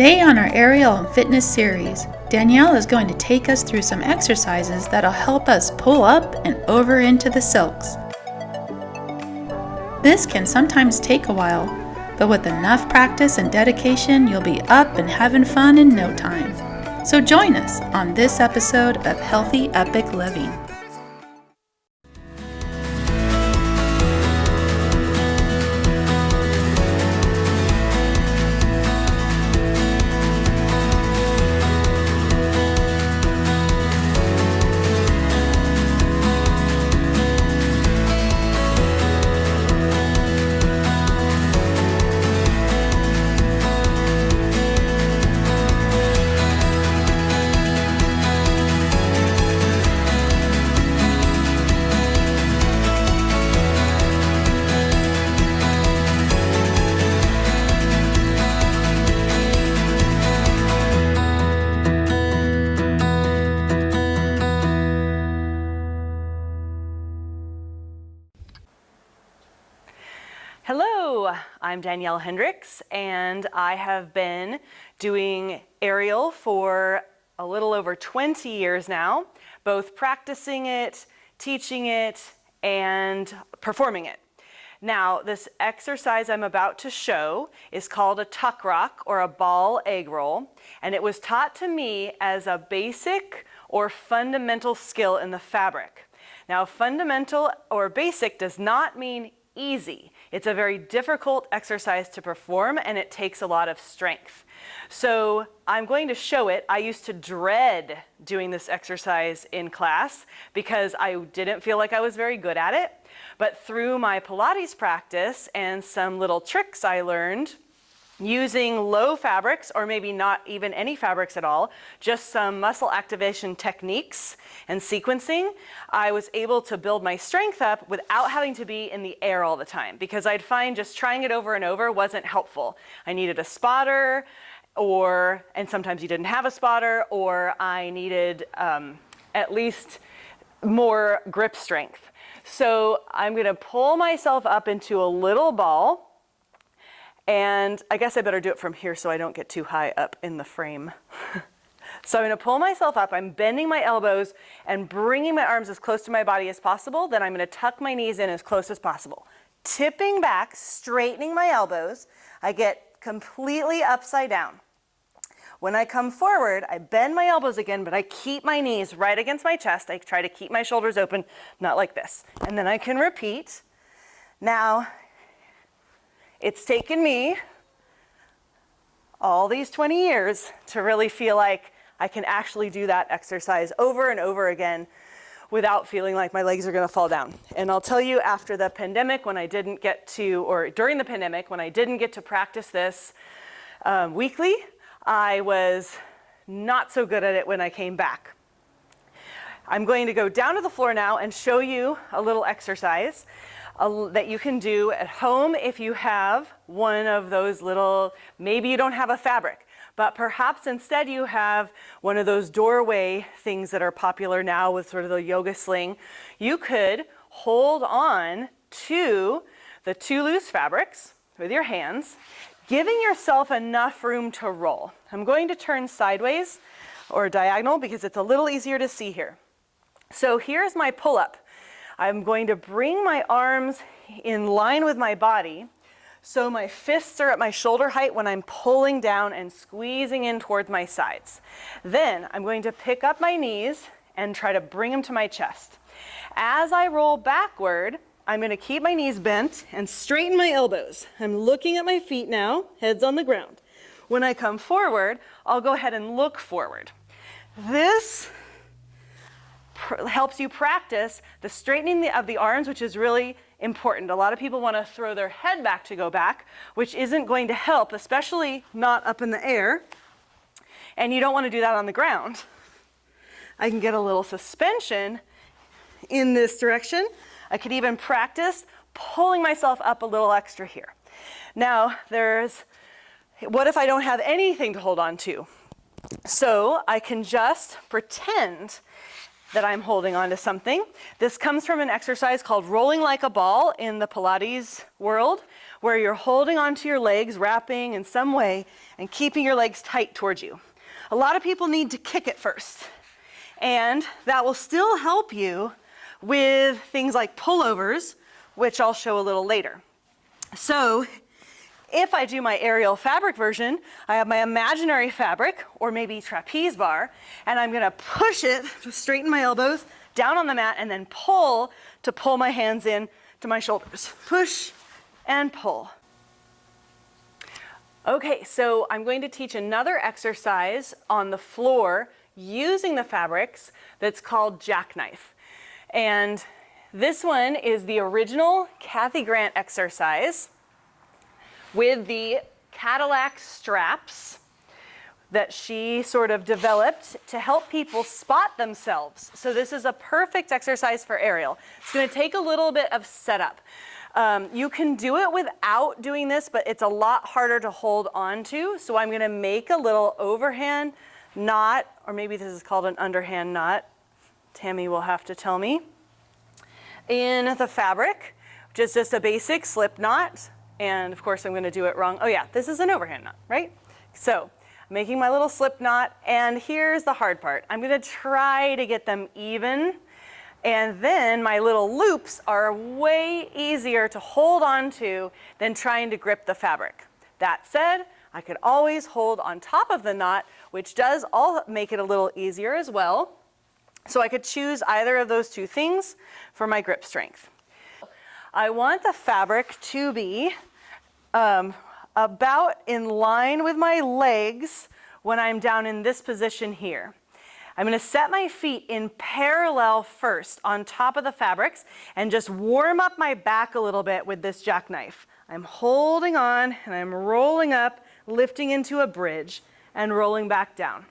Today on our aerial and fitness series, Danielle is going to take us through some exercises that'll help us pull up and over into the silks. This can sometimes take a while, but with enough practice and dedication, you'll be up and having fun in no time. So join us on this episode of Healthy Epic Living. Hello, I'm Danielle Hendricks, and I have been doing aerial for a little over 20 years now, both practicing it, teaching it, and performing it. Now, this exercise I'm about to show is called a tuck rock or a ball egg roll, and it was taught to me as a basic or fundamental skill in the fabric. Now, fundamental or basic does not mean easy. It's a very difficult exercise to perform, and it takes a lot of strength. So I'm going to show it. I used to dread doing this exercise in class because I didn't feel like I was very good at it. But through my Pilates practice and some little tricks I learned using low fabrics, or maybe not even any fabrics at all, just some muscle activation techniques and sequencing, I was able to build my strength up without having to be in the air all the time, because I'd find just trying it over and over wasn't helpful. I needed a spotter, and sometimes you didn't have a spotter, or I needed at least more grip strength. So I'm going to pull myself up into a little ball. And I guess I better do it from here so I don't get too high up in the frame. So I'm going to pull myself up. I'm bending my elbows and bringing my arms as close to my body as possible. Then I'm going to tuck my knees in as close as possible. Tipping back, straightening my elbows. I get completely upside down. When I come forward, I bend my elbows again, but I keep my knees right against my chest. I try to keep my shoulders open, not like this. And then I can repeat. Now, it's taken me all these 20 years to really feel like I can actually do that exercise over and over again without feeling like my legs are going to fall down. And I'll tell you, after the pandemic, during the pandemic, when I didn't get to practice this weekly, I was not so good at it when I came back. I'm going to go down to the floor now and show you a little exercise that you can do at home if you have one of those little, maybe you don't have a fabric, but perhaps instead you have one of those doorway things that are popular now with sort of the yoga sling. You could hold on to the two loose fabrics with your hands, giving yourself enough room to roll. I'm going to turn sideways or diagonal because it's a little easier to see here. So here's my pull-up. I'm going to bring my arms in line with my body so my fists are at my shoulder height when I'm pulling down and squeezing in towards my sides. Then I'm going to pick up my knees and try to bring them to my chest. As I roll backward, I'm going to keep my knees bent and straighten my elbows. I'm looking at my feet now, heads on the ground. When I come forward, I'll go ahead and look forward. This helps you practice the straightening of the arms, which is really important. A lot of people want to throw their head back to go back, which isn't going to help, especially not up in the air. And you don't want to do that on the ground. I can get a little suspension in this direction. I could even practice pulling myself up a little extra here. Now, what if I don't have anything to hold on to? So I can just pretend that I'm holding onto something. This comes from an exercise called rolling like a ball in the Pilates world, where you're holding onto your legs, wrapping in some way, and keeping your legs tight towards you. A lot of people need to kick it first, and that will still help you with things like pullovers, which I'll show a little later. So if I do my aerial fabric version, I have my imaginary fabric, or maybe trapeze bar, and I'm gonna push it to straighten my elbows down on the mat and then pull to pull my hands in to my shoulders. Push and pull. Okay, so I'm going to teach another exercise on the floor using the fabrics that's called jackknife. And this one is the original Kathy Grant exercise with the Cadillac straps that she sort of developed to help people spot themselves. So this is a perfect exercise for aerial. It's going to take a little bit of setup. You can do it without doing this, but it's a lot harder to hold on to. So I'm going to make a little overhand knot, or maybe this is called an underhand knot. Tammy will have to tell me. In the fabric, which is just a basic slip knot. And of course I'm going to do it wrong. Oh yeah, this is an overhand knot, right? So I'm making my little slip knot, and here's the hard part. I'm going to try to get them even, and then my little loops are way easier to hold on to than trying to grip the fabric. That said, I could always hold on top of the knot, which does all make it a little easier as well. So I could choose either of those two things for my grip strength. I want the fabric to be about in line with my legs when I'm down in this position here. I'm going to set my feet in parallel first on top of the fabrics and just warm up my back a little bit with this jackknife. I'm holding on and I'm rolling up, lifting into a bridge and rolling back down.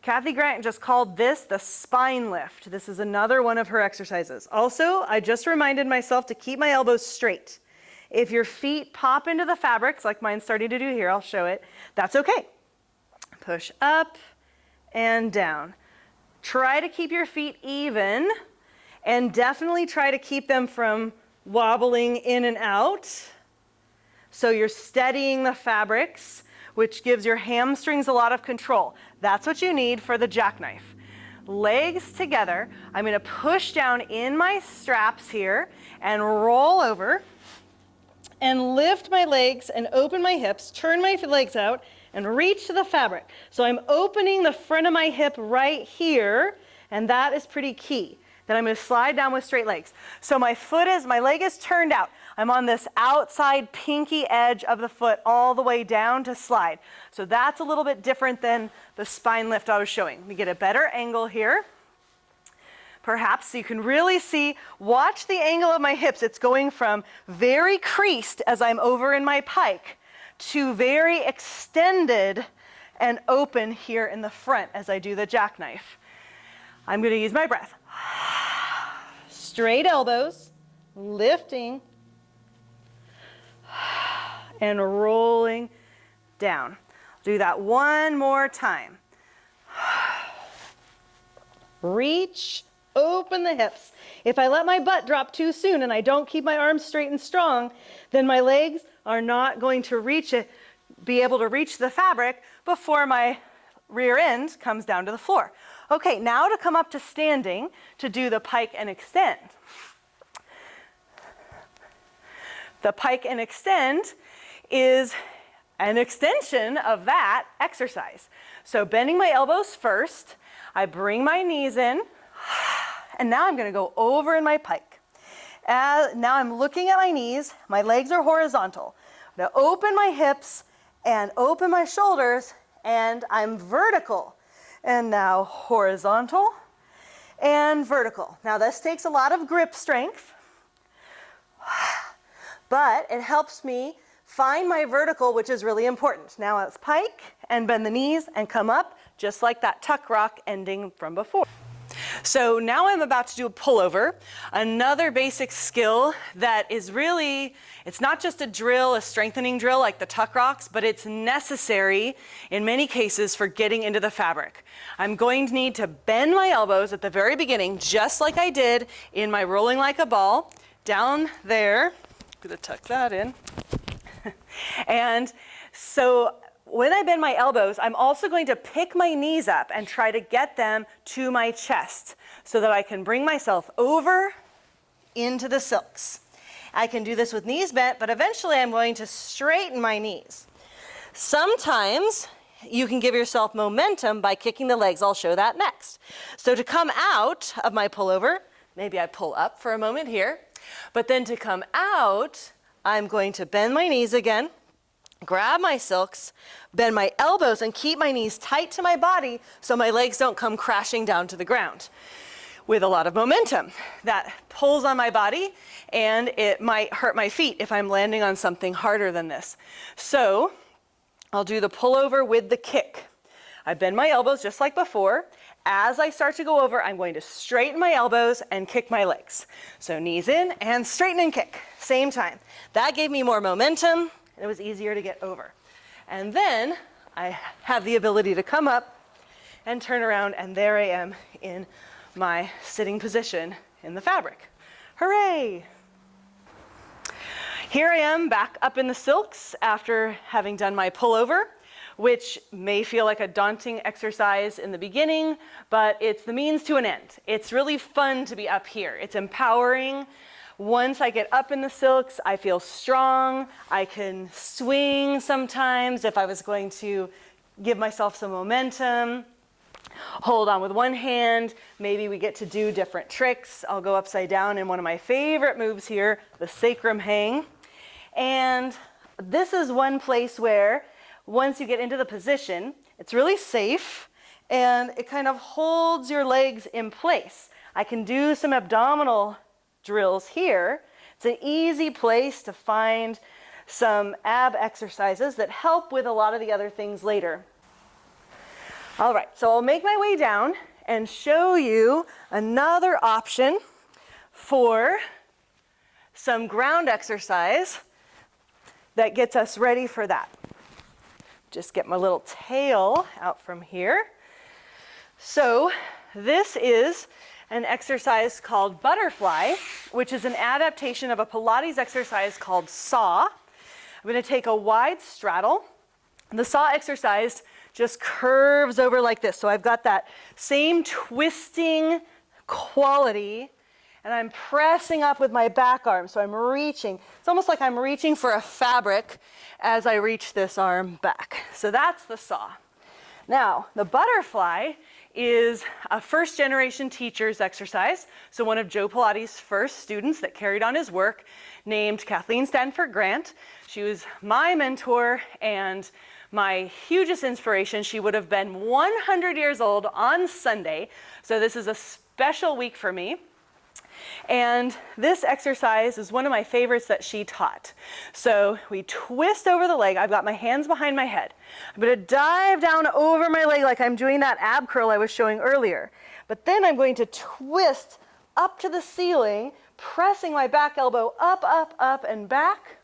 Kathy Grant just called this the spine lift. This is another one of her exercises. Also, I just reminded myself to keep my elbows straight. If your feet pop into the fabrics, like mine's starting to do here, I'll show it, that's okay. Push up and down. Try to keep your feet even, and definitely try to keep them from wobbling in and out. So you're steadying the fabrics, which gives your hamstrings a lot of control. That's what you need for the jackknife. Legs together. I'm going to push down in my straps here and roll over and lift my legs and open my hips, turn my legs out and reach to the fabric. So I'm opening the front of my hip right here, and that is pretty key. Then I'm going to slide down with straight legs. So my leg is turned out. I'm on this outside pinky edge of the foot all the way down to slide. So that's a little bit different than the spine lift I was showing. Let me get a better angle here. Perhaps so you can really see, watch the angle of my hips. It's going from very creased as I'm over in my pike to very extended and open here in the front as I do the jackknife. I'm going to use my breath. Straight elbows, lifting, and rolling down. Do that one more time. Reach, open the hips. If I let my butt drop too soon and I don't keep my arms straight and strong, then my legs are not going to be able to reach the fabric before my rear end comes down to the floor. Okay, now to come up to standing to do the pike and extend. The pike and extend is an extension of that exercise. So bending my elbows first, I bring my knees in, and now I'm going to go over in my pike. Now I'm looking at my knees, my legs are horizontal. I'm going to open my hips and open my shoulders, and I'm vertical. And now horizontal and vertical. Now this takes a lot of grip strength, but it helps me find my vertical, which is really important. Now it's pike and bend the knees and come up, just like that tuck rock ending from before. So now I'm about to do a pullover, another basic skill that is really, it's not just a drill, a strengthening drill like the tuck rocks, but it's necessary in many cases for getting into the fabric. I'm going to need to bend my elbows at the very beginning, just like I did in my rolling like a ball, down there. I'm gonna tuck that in. And so when I bend my elbows, I'm also going to pick my knees up and try to get them to my chest so that I can bring myself over into the silks. I can do this with knees bent, but eventually I'm going to straighten my knees. Sometimes you can give yourself momentum by kicking the legs. I'll show that next. So to come out of my pullover, maybe I pull up for a moment here, but then to come out, I'm going to bend my knees again, grab my silks, bend my elbows, and keep my knees tight to my body so my legs don't come crashing down to the ground with a lot of momentum. That pulls on my body, and it might hurt my feet if I'm landing on something harder than this. So I'll do the pullover with the kick. I bend my elbows just like before. As I start to go over, I'm going to straighten my elbows and kick my legs. So knees in and straighten and kick, same time. That gave me more momentum, and it was easier to get over. And then I have the ability to come up and turn around, and there I am in my sitting position in the fabric. Hooray! Here I am back up in the silks after having done my pullover, which may feel like a daunting exercise in the beginning, but it's the means to an end. It's really fun to be up here. It's empowering. Once I get up in the silks, I feel strong. I can swing sometimes if I was going to give myself some momentum. Hold on with one hand. Maybe we get to do different tricks. I'll go upside down in one of my favorite moves here, the sacrum hang. And this is one place where once you get into the position, it's really safe and it kind of holds your legs in place. I can do some abdominal drills here. It's an easy place to find some ab exercises that help with a lot of the other things later. All right, so I'll make my way down and show you another option for some ground exercise that gets us ready for that. Just get my little tail out from here. So this is an exercise called butterfly, which is an adaptation of a Pilates exercise called saw. I'm going to take a wide straddle. The saw exercise just curves over like this. So I've got that same twisting quality, and I'm pressing up with my back arm. So I'm reaching. It's almost like I'm reaching for a fabric as I reach this arm back. So that's the saw. Now, the butterfly is a first-generation teacher's exercise. So one of Joe Pilates' first students that carried on his work, named Kathleen Stanford Grant. She was my mentor and my hugest inspiration. She would have been 100 years old on Sunday. So this is a special week for me. And this exercise is one of my favorites that she taught. So we twist over the leg. I've got my hands behind my head. I'm going to dive down over my leg like I'm doing that ab curl I was showing earlier. But then I'm going to twist up to the ceiling, pressing my back elbow up, up, up, and back.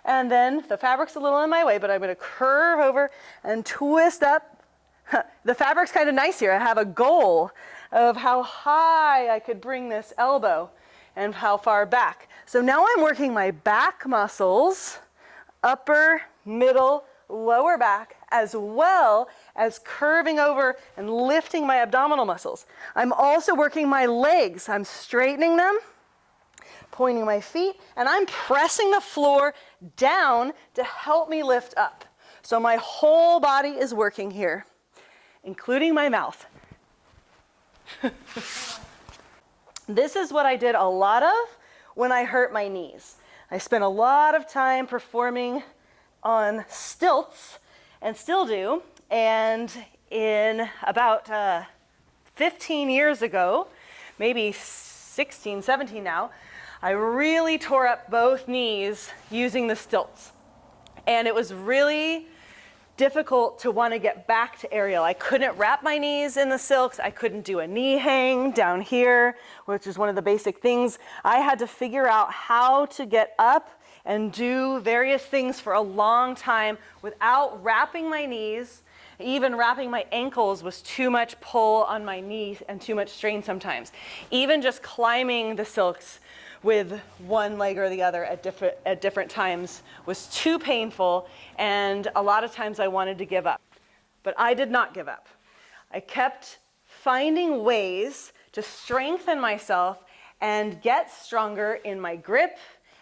And then the fabric's a little in my way, but I'm going to curve over and twist up. The fabric's kind of nice here. I have a goal of how high I could bring this elbow and how far back. So now I'm working my back muscles, upper, middle, lower back, as well as curving over and lifting my abdominal muscles. I'm also working my legs. I'm straightening them, pointing my feet, and I'm pressing the floor down to help me lift up. So my whole body is working here, including my mouth. This is what I did a lot of when I hurt my knees. I spent a lot of time performing on stilts, and still do. And in about 15 years ago, maybe 16, 17 now, I really tore up both knees using the stilts. And it was really difficult to want to get back to aerial. I couldn't wrap my knees in the silks. I couldn't do a knee hang down here, which is one of the basic things. I had to figure out how to get up and do various things for a long time without wrapping my knees. Even wrapping my ankles was too much pull on my knees and too much strain sometimes. Even just climbing the silks with one leg or the other at different times was too painful, and a lot of times I wanted to give up. But I did not give up. I kept finding ways to strengthen myself and get stronger in my grip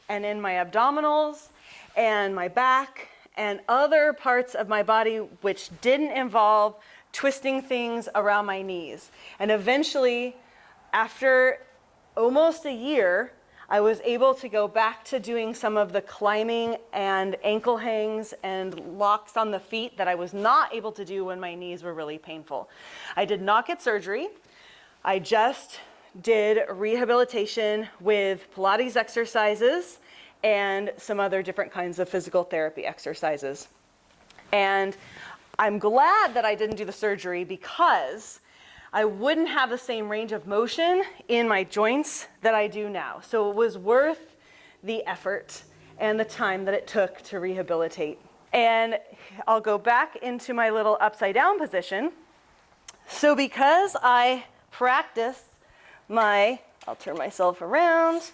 and in my abdominals and my back and other parts of my body which didn't involve twisting things around my knees. And eventually, after almost a year, I was able to go back to doing some of the climbing and ankle hangs and locks on the feet that I was not able to do when my knees were really painful. I did not get surgery. I just did rehabilitation with Pilates exercises and some other different kinds of physical therapy exercises. And I'm glad that I didn't do the surgery because I wouldn't have the same range of motion in my joints that I do now. So it was worth the effort and the time that it took to rehabilitate. And I'll go back into my little upside down position. So because I practiced I'll turn myself around,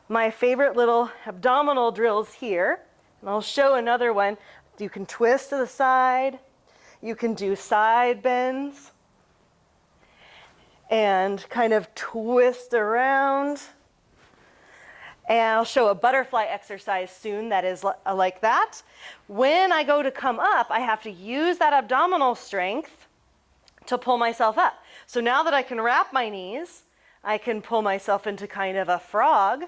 my favorite little abdominal drills here, and I'll show another one. You can twist to the side, you can do side bends, and kind of twist around. And I'll show a butterfly exercise soon that is like that. When I go to come up, I have to use that abdominal strength to pull myself up. So now that I can wrap my knees, I can pull myself into kind of a frog,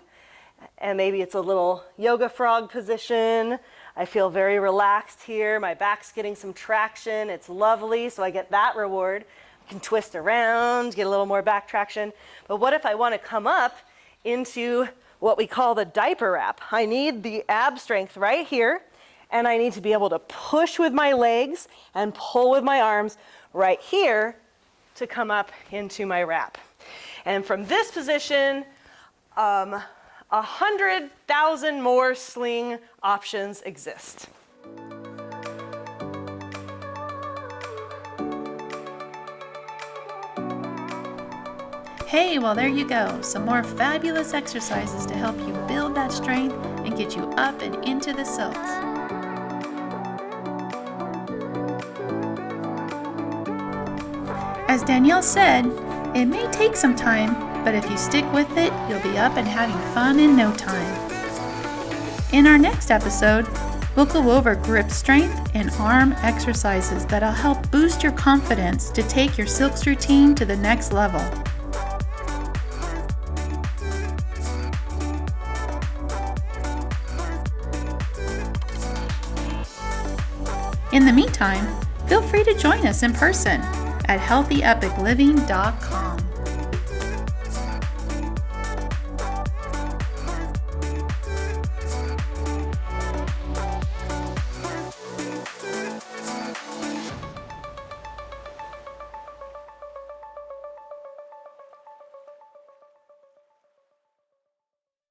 and maybe it's a little yoga frog position. I feel very relaxed here. My back's getting some traction. It's lovely, so I get that reward. I can twist around, get a little more back traction. But what if I want to come up into what we call the diaper wrap? I need the ab strength right here, and I need to be able to push with my legs and pull with my arms right here to come up into my wrap. And from this position, 100,000 more sling options exist. Hey, well, there you go. Some more fabulous exercises to help you build that strength and get you up and into the silks. As Danielle said, it may take some time, but if you stick with it, you'll be up and having fun in no time. In our next episode, we'll go over grip strength and arm exercises that'll help boost your confidence to take your silks routine to the next level. In the meantime, feel free to join us in person at healthyepicliving.com.